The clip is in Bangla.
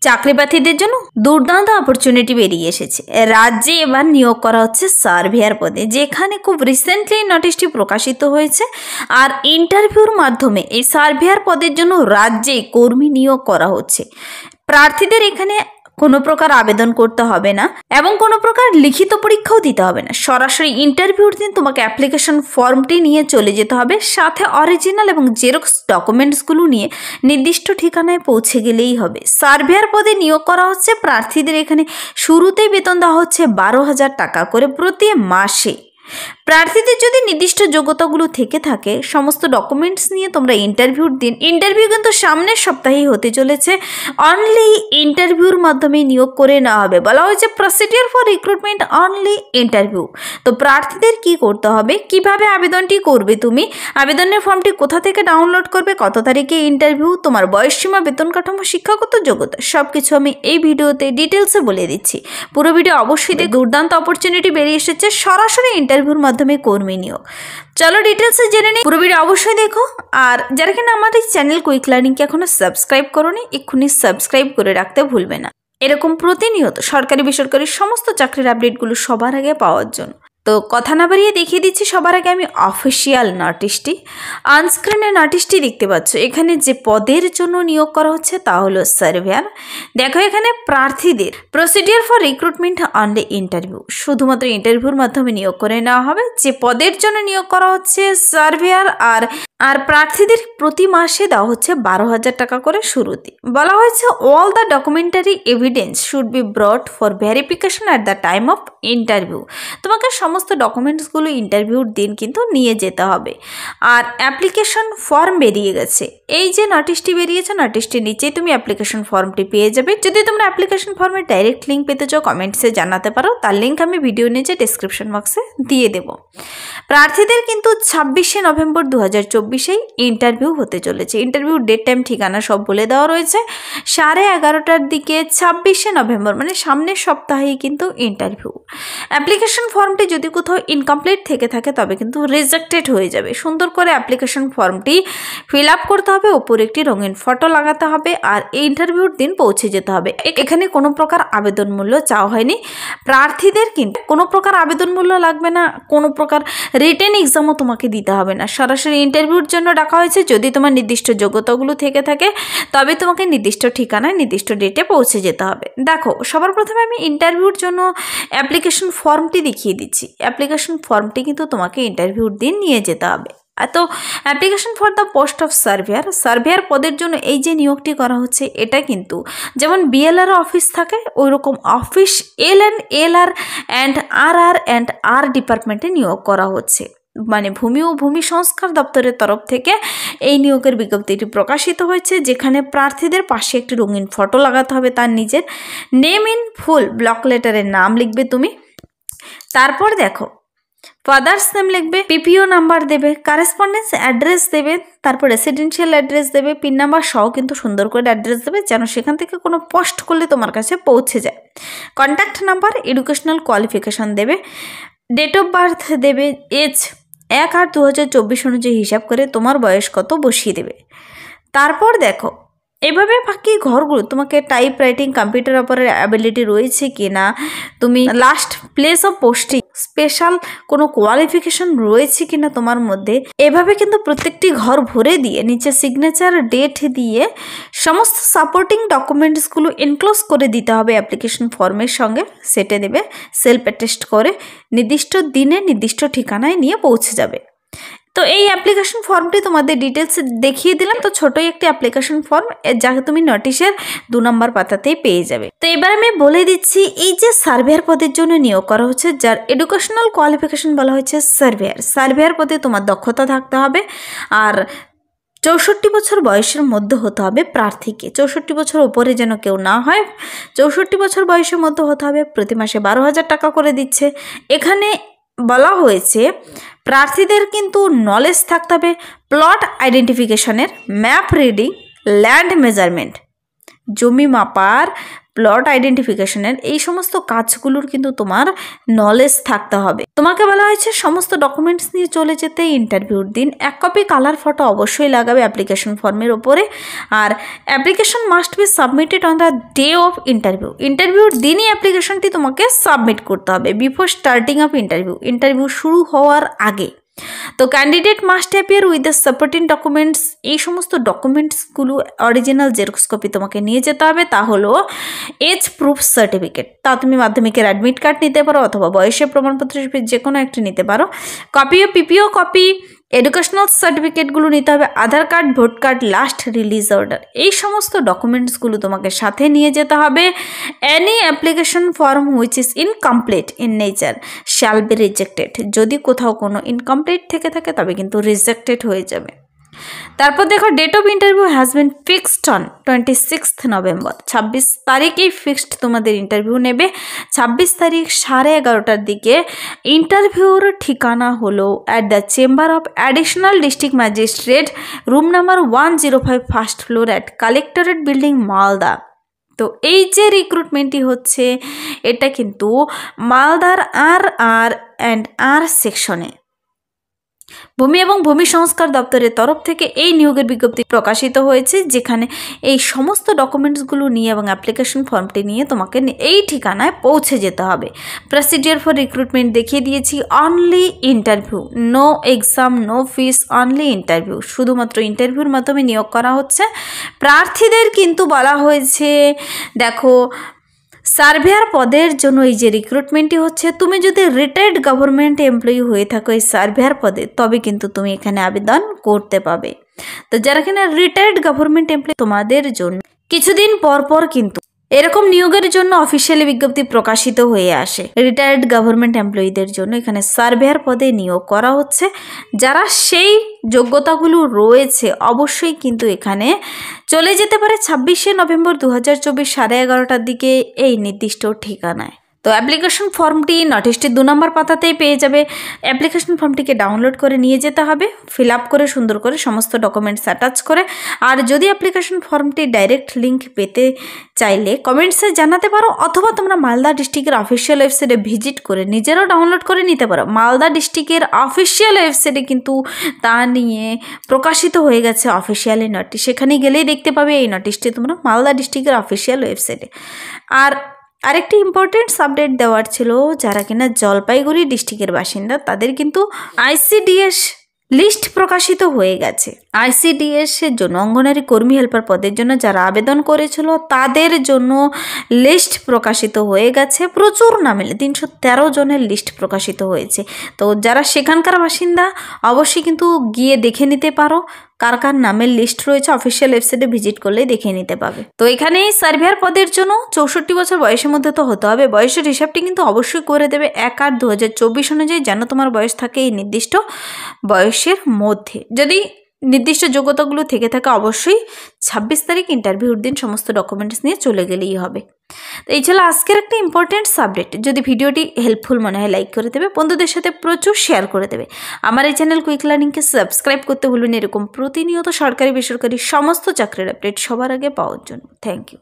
চাকরিপ্রার্থীদের জন্য দুর্দান্ত অপরচুনিটি বেরিয়ে এসেছে। রাজ্যে এবার নিয়োগ করা হচ্ছে সার্ভেয়ার পদে, যেখানে খুব রিসেন্টলি নোটিশটি প্রকাশিত হয়েছে। আর ইন্টারভিউর মাধ্যমে এই সার্ভেয়ার পদের জন্য রাজ্যে কর্মী নিয়োগ করা হচ্ছে। প্রার্থীদের এখানে কোনো প্রকার আবেদন করতে হবে না এবং কোনো প্রকার লিখিত পরীক্ষাও দিতে হবে না। সরাসরি ইন্টারভিউর দিন তোমাকে অ্যাপ্লিকেশন ফর্মটি নিয়ে চলে যেতে হবে, সাথে অরিজিনাল এবং জেরক্স ডকুমেন্টসগুলো নিয়ে নির্দিষ্ট ঠিকানায় পৌঁছে গেলেই হবে। সার্ভেয়ার পদে নিয়োগ করা হচ্ছে। প্রার্থীদের এখানে শুরুতেই বেতন দেওয়া হচ্ছে 12,000 টাকা করে প্রতি মাসে। প্রার্থীদের যদি নির্দিষ্ট যোগ্যতাগুলো থেকে থাকে, সমস্ত ডকুমেন্টস নিয়ে তোমরা ইন্টারভিউর দিন, ইন্টারভিউ কিন্তু সামনের সপ্তাহেই হতে চলেছে। অনলি ইন্টারভিউর মাধ্যমে নিয়োগ করে নেওয়া হবে। বলা হয়েছে procedure for recruitment only interview. তো প্রার্থীদের কি করতে হবে, কিভাবে আবেদনটি করবে, তুমি আবেদনের ফর্মটি কোথা থেকে ডাউনলোড করবে, কত তারিখে ইন্টারভিউ, তোমার বয়সসীমা, বেতন কাঠামো, শিক্ষাগত যোগ্যতা, সব কিছু আমি এই ভিডিওতে ডিটেলসে বলে দিচ্ছি। পুরো ভিডিও অবশ্যই দুর্দান্ত অপরচুনিটি বেরিয়ে এসেছে সরাসরি ইন্টারভিউর মাধ্যমে কর্মী নিয়োগ। চলো ডিটেলসে জেনে নিই, পুরো ভিডিও অবশ্যই দেখো। আর যারা কিনা আমার এই চ্যানেল কুইক লার্নিংকে এখনো সাবস্ক্রাইব করোনি, এক্ষুনি সাবস্ক্রাইব করে রাখতে ভুলবে না, এরকম প্রতিনিয়ত সরকারি বেসরকারি সমস্ত চাকরির আপডেটগুলো সবার আগে পাওয়ার জন্য। তো কথা না বাড়িয়ে দেখিয়ে দিচ্ছি সবার আগে আমি অফিসিয়াল নোটিশটি। অনস্ক্রিনে নোটিশটি দেখতে পাচ্ছ। এখানে যে পদের জন্য নিয়োগ করা হচ্ছে তা হলো সার্ভেয়ার। দেখো এখানে প্রার্থীদের procedure for recruitment only interview, শুধুমাত্র ইন্টারভিউর মাধ্যমে নিয়োগ করে নেওয়া হবে। যে পদের জন্য নিয়োগ করা হচ্ছে সার্ভেয়ার, আর প্রার্থীদের প্রতি মাসে দেওয়া হচ্ছে 12,000 টাকা করে শুরুতে। বলা হয়েছে all the documentary evidence should be ব্রট for verification at the time of interview. তোমাকে সমস্ত ডকুমেন্টসগুলো ইন্টারভিউর দিন কিন্তু নিয়ে যেতে হবে। আর অ্যাপ্লিকেশন ফর্ম বেরিয়ে গেছে। এই যে নোটিশটি বেরিয়েছে, নোটিশটির নিচেই তুমি অ্যাপ্লিকেশন ফর্মটি পেয়ে যাবে। যদি তোমরা অ্যাপ্লিকেশন ফর্মের ডাইরেক্ট লিঙ্ক পেতে চাও কমেন্টসে জানাতে পারো, তার লিঙ্ক আমি ভিডিও নিচে ডিসক্রিপশন বক্সে দিয়ে দেব। প্রার্থীদের কিন্তু 26শে নভেম্বর 2024 ইন্টারভিউ হতে চলেছে। ইন্টারভিউ ডেট, টাইম, ঠিকানা সব বলে দেওয়া রয়েছে। 11:30টার দিকে 26শে নভেম্বর মানে সামনের সপ্তাহেই কিন্তু ইন্টারভিউ। অ্যাপ্লিকেশন ফর্মটি যদি কোথাও ইনকমপ্লিট থেকে থাকে তবে কিন্তু রিজেক্টেড হয়ে যাবে। সুন্দর করে অ্যাপ্লিকেশন ফর্মটি ফিল আপ করতে হবে, ওপর একটি রঙিন ফটো লাগাতে হবে, আর এই ইন্টারভিউর দিন পৌঁছে যেতে হবে। এখানে কোনো প্রকার আবেদন মূল্য চাওয়া হয়নি। প্রার্থীদের কিন্তু কোনো প্রকার আবেদন মূল্য লাগবে না, কোনো প্রকার রিটেন এক্সামও তোমাকে দিতে হবে না। সরাসরি ইন্টারভিউর জন্য ডাকা হয়েছে। যদি তোমার নির্দিষ্ট যোগ্যতাগুলো থেকে থাকে তবে তোমাকে নির্দিষ্ট ঠিকানায় নির্দিষ্ট ডেটে পৌঁছে যেতে হবে। দেখো সবার প্রথমে আমি ইন্টারভিউর জন্য অ্যাপ্লিকেশন ফর্মটি দেখিয়ে দিচ্ছি। অ্যাপ্লিকেশন ফর্মটি কিন্তু তোমাকে ইন্টারভিউর দিন নিয়ে যেতে হবে। তো application for the post of surveyor, surveyor পদের জন্য এই যে নিয়োগটি করা হচ্ছে এটা কিন্তু যেমন বিএলআর অফিস থাকে ওই রকম অফিস LR অ্যান্ড RR ডিপার্টমেন্টে নিয়োগ করা হচ্ছে। মানে ভূমি ও ভূমি সংস্কার দপ্তরের তরফ থেকে এই নিয়োগের বিজ্ঞপ্তিটি প্রকাশিত হয়েছে, যেখানে প্রার্থীদের পাশে একটি রঙিন ফটো লাগাতে হবে, তার নিজের নেম ইন ফুল ব্লক লেটারের নাম লিখবে তুমি। তারপর দেখো ফাদার্স নেম লিখবে, PPO নাম্বার দেবে, কারেসপন্ডেন্স অ্যাড্রেস দেবে, তারপর রেসিডেন্সিয়াল অ্যাড্রেস দেবে, পিন নাম্বার সহ কিন্তু সুন্দর করে অ্যাড্রেস দেবে যেন সেখান থেকে কোনো পোস্ট করলে তোমার কাছে পৌঁছে যায়। কন্ট্যাক্ট নাম্বার, এডুকেশনাল কোয়ালিফিকেশন দেবে, ডেট অফ বার্থ দেবে, এজ 1/8/2024 অনুযায়ী হিসাব করে তোমার বয়স কত বসিয়ে দেবে। তারপর দেখো এভাবে বাকি ঘরগুলো তোমাকে টাইপ রাইটিং, কম্পিউটার অপারের অ্যাবিলিটি রয়েছে কি না, তুমি last place of posting special কোনো কোয়ালিফিকেশন রয়েছে কিনা তোমার মধ্যে, এভাবে কিন্তু প্রত্যেকটি ঘর ভরে দিয়ে নিচে সিগনেচার ডেট দিয়ে সমস্ত সাপোর্টিং ডকুমেন্টসগুলো এনক্লোজ করে দিতে হবে অ্যাপ্লিকেশন ফর্মের সঙ্গে। সেটে দেবে, সেলফ অ্যাটেস্ট করে নির্দিষ্ট দিনে নির্দিষ্ট ঠিকানায় নিয়ে পৌঁছে যাবে। তো এই অ্যাপ্লিকেশন ফর্মটি তোমাদের ডিটেলস দেখিয়ে দিলাম। তো ছোটোই একটি অ্যাপ্লিকেশন ফর্ম, যাকে তুমি নোটিশের 2 নম্বর পাতাতেই পেয়ে যাবে। তো এবার আমি বলে দিচ্ছি এই যে সার্ভেয়ার পদের জন্য নিয়োগ করা হচ্ছে, যার এডুকেশনাল কোয়ালিফিকেশন বলা হয়েছে সার্ভেয়ার পদে তোমার দক্ষতা থাকতে হবে। আর 64 বছর বয়সের মধ্যে হতে হবে প্রার্থীকে। 64 বছর ওপরে যেন কেউ না হয়। 64 বছর বয়সের মধ্যে হতে হবে। প্রতি মাসে 12,000 টাকা করে দিচ্ছে। এখানে বলা হয়েছে প্রার্থীদের কিন্তু নলেজ থাকতে হবে প্লট আইডেন্টিফিকেশনের, ম্যাপ রিডিং, ল্যান্ড মেজারমেন্ট, জমি মাপার, প্লট আইডেন্টিফিকেশনের, এই সমস্ত কাজগুলোর কিন্তু তোমার নলেজ থাকতে হবে। তোমাকে বলা হয়েছে সমস্ত ডকুমেন্টস নিয়ে চলে যেতে ইন্টারভিউর দিন। 1 কপি কালার ফটো অবশ্যই লাগাবে অ্যাপ্লিকেশন ফর্মের ওপরে। আর application must be submitted on the day of interview. ইন্টারভিউর দিনই অ্যাপ্লিকেশনটি তোমাকে সাবমিট করতে হবে, before starting of interview, interview শুরু হওয়ার আগে। তো candidate must appear with the supporting documents. এই সমস্ত ডকুমেন্টসগুলো অরিজিনাল জেরক্স কপি তোমাকে নিয়ে যেতে হবে। তা হলো এজ প্রুফ সার্টিফিকেট, তা তুমি মাধ্যমিকের অ্যাডমিট কার্ড নিতে পারো অথবা বয়সের প্রমাণপত্র হিসেবে যে কোনো একটি নিতে পারো। কপি ও পিপিও কপি, এডুকেশনাল সার্টিফিকেটগুলো নিতে হবে, Aadhaar card, vote card, last release order, এই সমস্ত ডকুমেন্টসগুলো তোমাকে সাথে নিয়ে যেতে হবে। Any application form which is incomplete in nature shall be rejected. যদি কোথাও কোনো ইনকমপ্লিট থেকে থাকে তবে কিন্তু রিজেক্টেড হয়ে যাবে। তারপর দেখো date of interview has been fixed on 26 November. 26 তারিখেই ফিক্সড তোমাদের ইন্টারভিউ নেবে। 26 তারিখ 11:30টার দিকে। ইন্টারভিউর ঠিকানা হলো at the chamber of additional district magistrate, room number 105, first floor at collectorate building, Malda. তো এই যে রিক্রুটমেন্টটি হচ্ছে এটা কিন্তু মালদার আর সেকশনে ভূমি এবং ভূমি সংস্কার দপ্তরের তরফ থেকে এই নিয়োগের বিজ্ঞপ্তি প্রকাশিত হয়েছে, যেখানে এই সমস্ত ডকুমেন্টসগুলো নিয়ে এবং অ্যাপ্লিকেশন ফর্মটি নিয়ে তোমাকে এই ঠিকানায় পৌঁছে যেতে হবে। প্রসিডিওর ফর রিক্রুটমেন্ট দেখিয়ে দিয়েছি। Only interview, no exam, no fees, only interview. শুধুমাত্র ইন্টারভিউর মাধ্যমে নিয়োগ করা হচ্ছে। প্রার্থীদের কিন্তু বলা হয়েছে, দেখো সার্ভেয়ার পদের জন্য এই যে রিক্রুটমেন্টটি হচ্ছে, তুমি যদি রিটায়ার্ড গভর্নমেন্ট এমপ্লয়ি হয়ে থাকো এই সার্ভেয়ার পদে, তবে কিন্তু তুমি এখানে আবেদন করতে পাবে। তো যারা কিনা রিটায়ার্ড গভর্নমেন্ট এমপ্লয়ি, তোমাদের জন্য কিছুদিন পর পর কিন্তু এরকম নিয়োগের জন্য অফিসিয়ালি বিজ্ঞপ্তি প্রকাশিত হয়ে আসে। রিটায়ার্ড গভর্নমেন্ট এমপ্লয়িদের জন্য এখানে সার্ভেয়ার পদে নিয়োগ করা হচ্ছে। যারা সেই যোগ্যতাগুলো রয়েছে অবশ্যই কিন্তু এখানে চলে যেতে পারে 26শে নভেম্বর 2024 11:30টার দিকে এই নির্দিষ্ট ঠিকানায়। তো অ্যাপ্লিকেশন ফর্মটি নোটিশটি 2 নম্বর পাতাতেই পেয়ে যাবে। অ্যাপ্লিকেশন ফর্মটিকে ডাউনলোড করে নিয়ে যেতে হবে, ফিল আপ করে সুন্দর করে সমস্ত ডকুমেন্টস অ্যাটাচ করে। আর যদি অ্যাপ্লিকেশন ফর্মটি ডাইরেক্ট লিঙ্ক পেতে চাইলে কমেন্টসে জানাতে পারো, অথবা তোমরা মালদা ডিস্ট্রিক্টের অফিসিয়াল ওয়েবসাইটে ভিজিট করে নিজেরাও ডাউনলোড করে নিতে পারো। মালদা ডিস্ট্রিক্টের অফিসিয়াল ওয়েবসাইটে কিন্তু তা নিয়ে প্রকাশিত হয়ে গেছে অফিসিয়ালি নোটিশ, সেখানে গেলেই দেখতে পাবে এই নোটিশটি তোমরা মালদা ডিস্ট্রিক্টের অফিসিয়াল ওয়েবসাইটে। আর আরেকটি ইম্পর্টেন্ট আপডেট দেওয়ার ছিল, যারা কিনা জলপাইগুড়ি ডিস্ট্রিক্টের বাসিন্দা তাদের কিন্তু ICDS লিস্ট প্রকাশিত হয়ে গেছে। ICDS এর জন্য অঙ্গনারী কর্মী হেল্পার পদের জন্য যারা আবেদন করেছিল তাদের জন্য লিস্ট প্রকাশিত হয়ে গেছে। প্রচুর নামে 313 জনের লিস্ট প্রকাশিত হয়েছে। তো যারা সেখানকার বাসিন্দা অবশ্যই কিন্তু গিয়ে দেখে নিতে পারো কার কার নামের লিস্ট রয়েছে, অফিসিয়াল ওয়েবসাইটে ভিজিট করলেই দেখে নিতে পাবে। তো এখানে সার্ভেয়ার পদের জন্য 64 বছর বয়সের মধ্যে তো হতে হবে। বয়সের হিসাবটি কিন্তু অবশ্যই করে দেবে 1/8/2024 অনুযায়ী, যেন তোমার বয়স থাকে এই নির্দিষ্ট বয়সের মধ্যে। যদি নির্দিষ্ট যোগ্যতাগুলো থেকে থাকে অবশ্যই 26 তারিখ ইন্টারভিউর দিন সমস্ত ডকুমেন্টস নিয়ে চলে গেলেই হবে। তো এই ছিল আজকের একটা ইম্পর্টেন্ট সাবজেক্ট। যদি ভিডিওটি হেল্পফুল মনে হয় লাইক করে দেবে, বন্ধুদের সাথে প্রচুর শেয়ার করে দেবে। আমার এই চ্যানেল কুইক লার্নিংকে সাবস্ক্রাইব করতে ভুলবেন এরকম প্রতিনিয়ত সরকারি বেসরকারি সমস্ত চাকরির আপডেট সবার আগে পাওয়ার জন্য। Thank you.